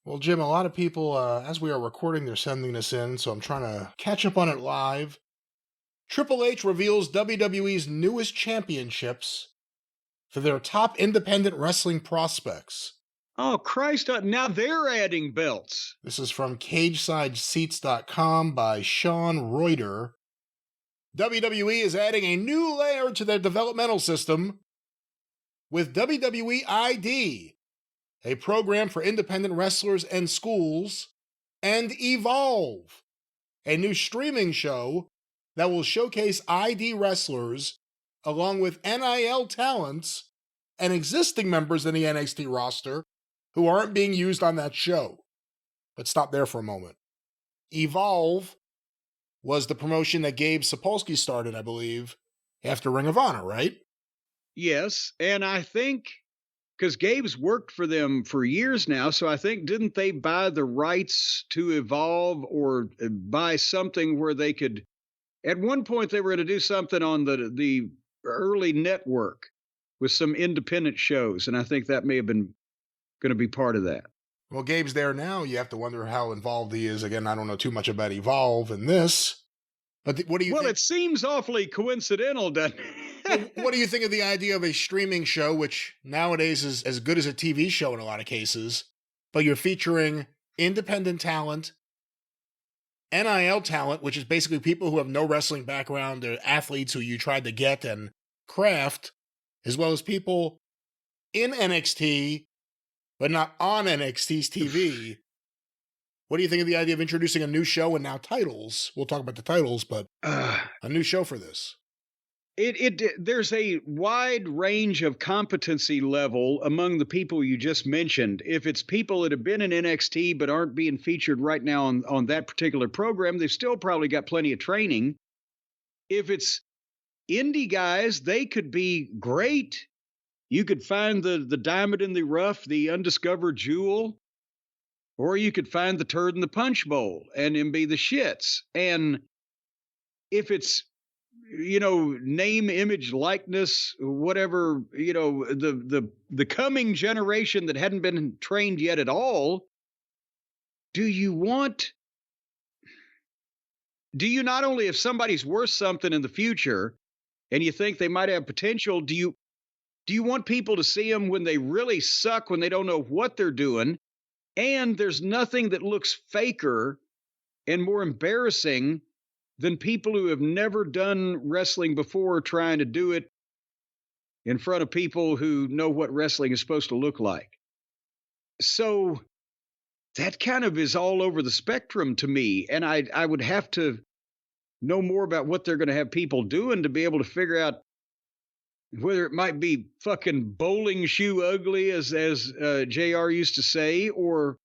Well, Jim, a lot of people, as we are recording, they're sending this in, so I'm trying to catch up on it live. Triple H reveals WWE's newest championships for their top independent wrestling prospects. Oh, Christ. Now they're adding belts. This is from CagesideSeats.com by Sean Reuter. WWE is adding a new layer to their developmental system with WWE ID, a program for independent wrestlers and schools, and Evolve, a new streaming show that will showcase ID wrestlers along with NIL talents and existing members in the NXT roster who aren't being used on that show. Let's stop there for a moment. Evolve was the promotion that Gabe Sapolsky started, I believe, after Ring of Honor, right? Yes. And I think because Gabe's worked for them for years now, so I think didn't they buy the rights to Evolve or buy something where they could? At one point, they were going to do something on the early network with some independent shows, and I think that may have been going to be part of that. Well, Gabe's there now. You have to wonder how involved he is. Again, I don't know too much about Evolve in this, but what do you? Well, think? it seems awfully coincidental, doesn't it? What do you think of the idea of a streaming show, which nowadays is as good as a TV show in a lot of cases, but you're featuring independent talent, NIL talent, which is basically people who have no wrestling background, they're athletes who you tried to get and craft, as well as people in NXT, but not on NXT's TV. What do you think of the idea of introducing a new show and now titles? We'll talk about the titles, but a new show for this. There's a wide range of competency level among the people you just mentioned. If it's people that have been in NXT but aren't being featured right now on that particular program, they've still probably got plenty of training. If it's indie guys, they could be great. You could find the diamond in the rough, the undiscovered jewel, or you could find the turd in the punch bowl and then be the shits. And if it's name, image, likeness, whatever, the coming generation that hadn't been trained yet at all, do you not only, if somebody's worth something in the future and you think they might have potential, do you want people to see them when they really suck, when they don't know what they're doing? And there's nothing that looks faker and more embarrassing than people who have never done wrestling before trying to do it in front of people who know what wrestling is supposed to look like. So that kind of is all over the spectrum to me. And I would have to know more about what they're going to have people doing to be able to figure out whether it might be fucking bowling shoe ugly, as JR used to say, or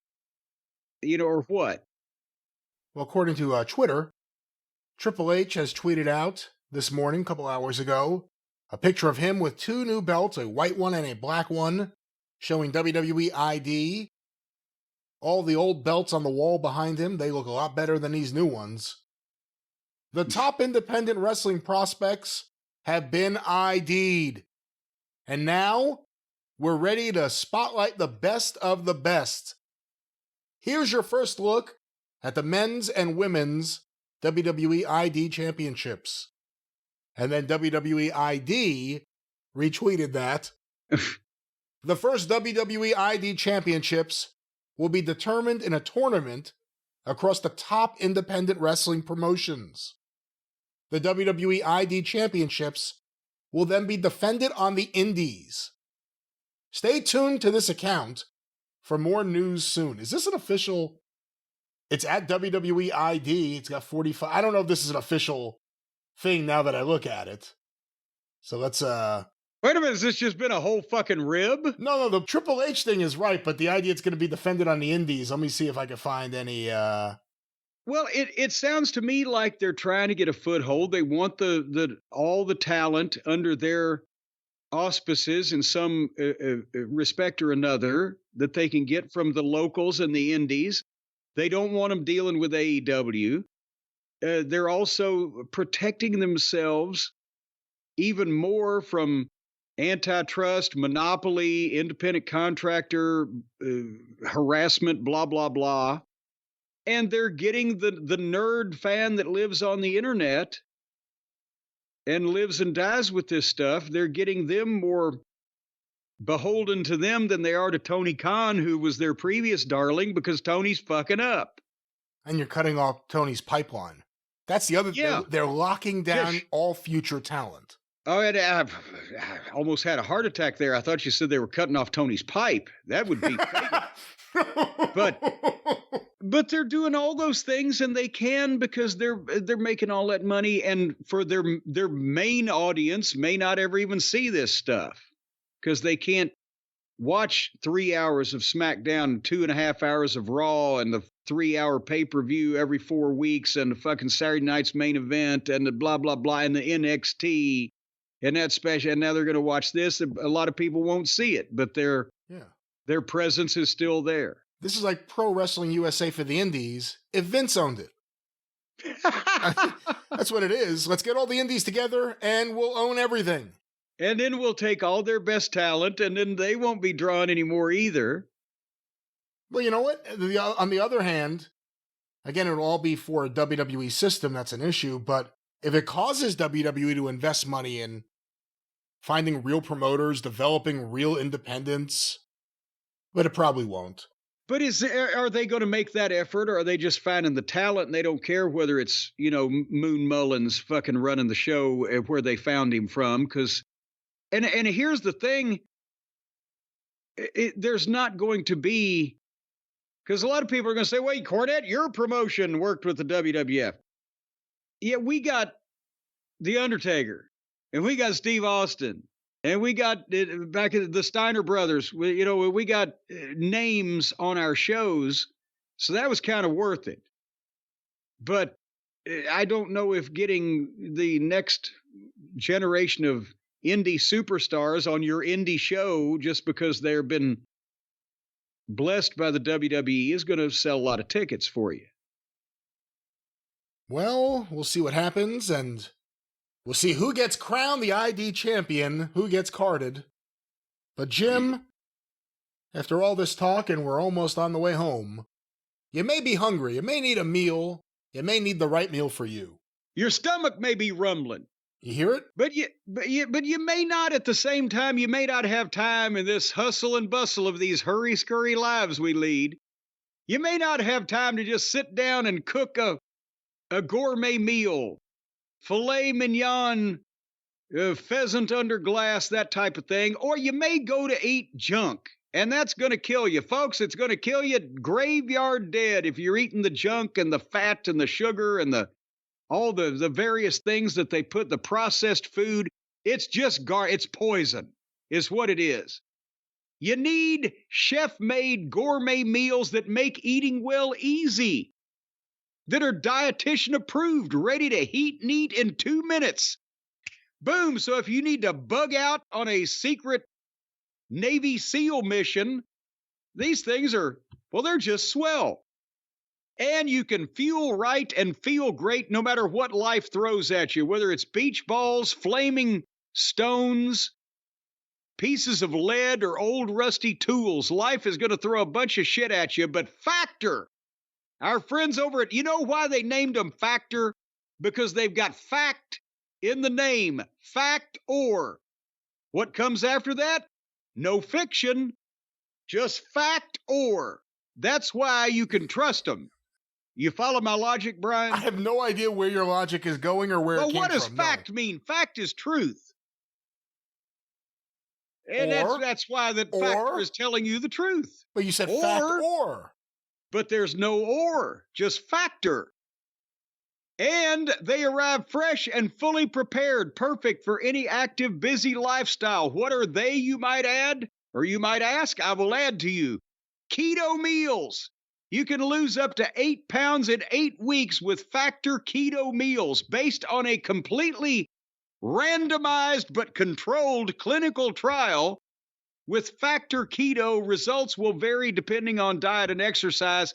what. Well, according to Twitter, Triple H has tweeted out this morning, a couple hours ago, a picture of him with two new belts, a white one and a black one, showing WWE ID. All the old belts on the wall behind him, they look a lot better than these new ones. The top independent wrestling prospects have been ID'd. And now, we're ready to spotlight the best of the best. Here's your first look at the men's and women's WWE ID Championships. And then WWE ID retweeted that. The first WWE ID Championships will be determined in a tournament across the top independent wrestling promotions. The WWE ID Championships will then be defended on the Indies. Stay tuned to this account for more news soon. Is this an official? It's at WWE ID. It's got 45. I don't know if this is an official thing now that I look at it. So let's Wait a minute, has this just been a whole fucking rib? No, the Triple H thing is right, but the idea it's going to be defended on the Indies. Let me see if I can find any Well, it sounds to me like they're trying to get a foothold. They want all the talent under their auspices in some respect or another that they can get from the locals and the indies. They don't want them dealing with AEW. They're also protecting themselves even more from antitrust, monopoly, independent contractor, harassment, blah, blah, blah. And they're getting the nerd fan that lives on the internet and lives and dies with this stuff. They're getting them more beholden to them than they are to Tony Khan, who was their previous darling, because Tony's fucking up. And you're cutting off Tony's pipeline. That's the other thing. They're locking down all future talent. Oh, and I almost had a heart attack there. I thought you said they were cutting off Tony's pipe. That would be fatal. But they're doing all those things, and they can because they're making all that money, and for their main audience may not ever even see this stuff because they can't watch 3 hours of SmackDown, 2.5 hours of Raw, and the 3-hour pay-per-view every 4 weeks, and the fucking Saturday night's main event, and the blah, blah, blah, and the NXT, and that special. And now they're going to watch this. A lot of people won't see it, but their presence is still there. This is like Pro Wrestling USA for the indies if Vince owned it. That's what it is. Let's get all the indies together, and we'll own everything. And then we'll take all their best talent, and then they won't be drawn anymore either. Well, you know what? On the other hand, again, it'll all be for a WWE system. That's an issue. But if it causes WWE to invest money in finding real promoters, developing real independents, but it probably won't. But are they going to make that effort, or are they just finding the talent and they don't care whether it's, Moon Mullins fucking running the show where they found him from? Because, and here's the thing, there's not going to be, because a lot of people are going to say, wait, Cornette, your promotion worked with the WWF. Yeah, we got The Undertaker, and we got Steve Austin, and we got back at the Steiner brothers. We got names on our shows, so that was kind of worth it. But I don't know if getting the next generation of indie superstars on your indie show just because they've been blessed by the WWE is going to sell a lot of tickets for you. Well, we'll see what happens, and we'll see who gets crowned the ID champion, who gets carded. But Jim, after all this talk, and we're almost on the way home, you may be hungry, you may need a meal, you may need the right meal for you. Your stomach may be rumbling. You hear it? But you may not at the same time, you may not have time in this hustle and bustle of these hurry-scurry lives we lead. You may not have time to just sit down and cook a gourmet meal, filet mignon, pheasant under glass, that type of thing. Or you may go to eat junk, and that's going to kill you. Folks, it's going to kill you graveyard dead if you're eating the junk and the fat and the sugar and all the various things that they put, the processed food. It's just it's poison, is what it is. You need chef-made gourmet meals that make eating well easy, that are dietitian approved, ready to heat and eat in 2 minutes. Boom. So if you need to bug out on a secret Navy SEAL mission, these things they're just swell. And you can fuel right and feel great no matter what life throws at you, whether it's beach balls, flaming stones, pieces of lead, or old rusty tools. Life is going to throw a bunch of shit at you, but Factor, our friends over at, you know why they named them Factor? Because they've got fact in the name, fact or. What comes after that? No fiction, just fact or. That's why you can trust them. You follow my logic, Brian? I have no idea where your logic is going or where it came from. Well, what does fact mean? Fact is truth. And that's why that Factor is telling you the truth. But you said fact or. But there's no or, just Factor. And they arrive fresh and fully prepared, perfect for any active, busy lifestyle. What are they, you might add? Or you might ask, I will add to you. Keto meals. You can lose up to 8 pounds in 8 weeks with Factor Keto meals based on a completely randomized but controlled clinical trial. With Factor Keto, results will vary depending on diet and exercise.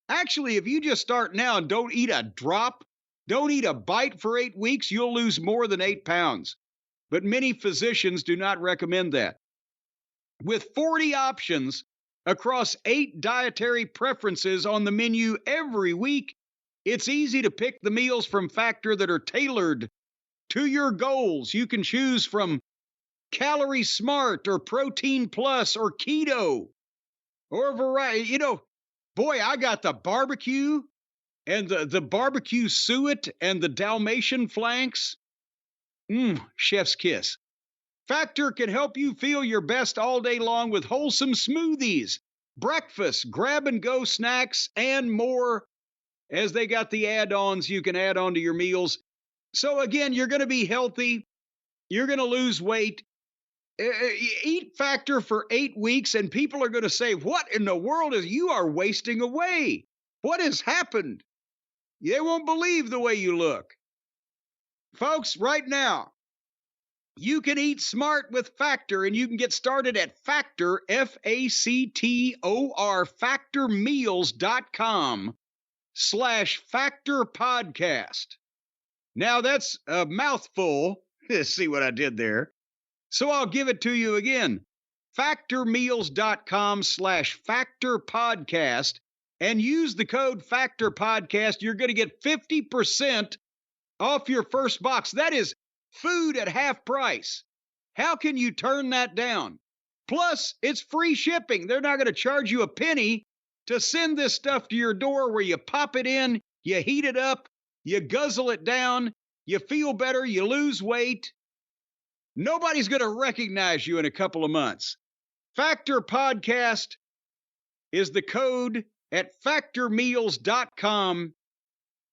Actually, if you just start now and don't eat a drop, don't eat a bite for 8 weeks, you'll lose more than 8 pounds. but many physicians do not recommend that. With 40 options across 8 dietary preferences on the menu every week, it's easy to pick the meals from Factor that are tailored to your goals. You can choose from Calorie Smart or Protein Plus or Keto or a variety. Boy, I got the barbecue and the barbecue suet and the Dalmatian flanks. Chef's kiss. Factor can help you feel your best all day long with wholesome smoothies, breakfast, grab-and-go snacks, and more, as they got the add-ons you can add on to your meals. So again, you're going to be healthy. You're going to lose weight. Eat Factor for 8 weeks, and people are going to say, what in the world is you are wasting away? What has happened? They won't believe the way you look. Folks, right now, you can eat smart with Factor, and you can get started at Factor, F-A-C-T-O-R, factormeals.com/factorpodcast. Now, that's a mouthful. See what I did there. So I'll give it to you again. Factormeals.com/factorpodcast, and use the code FactorPodcast. You're going to get 50% off your first box. That is food at half price. How can you turn that down? Plus, it's free shipping. They're not going to charge you a penny to send this stuff to your door, where you pop it in, you heat it up, you guzzle it down, you feel better, you lose weight. Nobody's going to recognize you in a couple of months. Factor Podcast is the code at factormeals.com.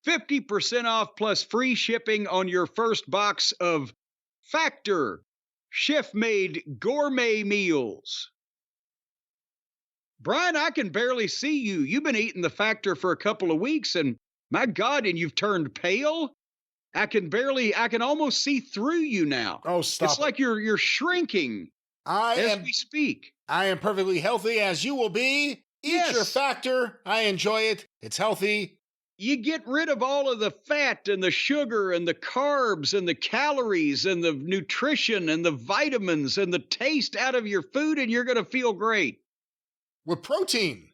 50% off plus free shipping on your first box of Factor chef-made gourmet meals. Brian, I can barely see you. You've been eating the Factor for a couple of weeks, and my God, and you've turned pale. I can almost see through you now. Oh, stop. It's like you're shrinking as we speak. I am perfectly healthy, as you will be. Eat your Factor. I enjoy it. It's healthy. You get rid of all of the fat and the sugar and the carbs and the calories and the nutrition and the vitamins and the taste out of your food, and you're going to feel great. With protein.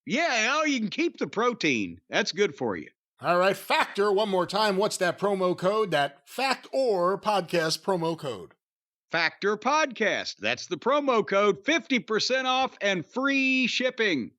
Yeah, you can keep the protein. That's good for you. All right, Factor, one more time. What's that promo code? That Fact or Podcast promo code. Factor Podcast. That's the promo code. 50% off and free shipping.